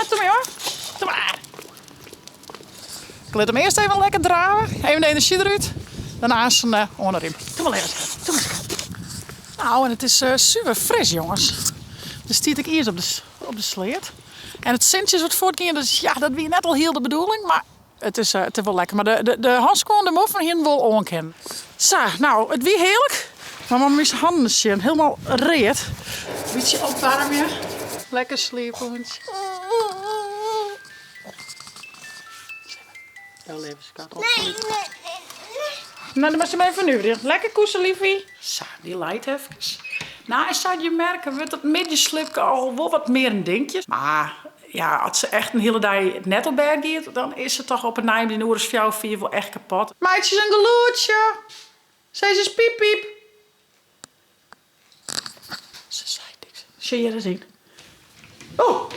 net ermee hoor. Doe maar. Ik laat hem eerst even lekker draven. Even de energie eruit. Daarna is een onderriem. Doe maar even. Doe maar eens. Nou, en het is super fris, jongens. Dus stiet ik eerst op de sleet. En het centje is wat voortgaan, dus ja, dat wie net al heel de bedoeling. Maar het is wel lekker. Maar de handschoen, de moffen hier wel onkennen. Zo, nou, het wie heerlijk. Maar mijn handen zijn helemaal reed. Beetje opwarmen. Lekker sliepen. Jouw levenskat op. Nee. Nou, dan was je maar even nu. Lekker koesen, liefie. Zo, die leidt even. Nou, ik zou je merken, wordt het middenslip al wel wat meer een dingetje. Maar ja, als ze echt een hele dag net op bed gaat, dan is ze toch op een naam die Noor's 4 wel echt kapot. Meidjes een geloetje. Zij is piep piep. Ze zei niks. Zie je dat zien? Oh,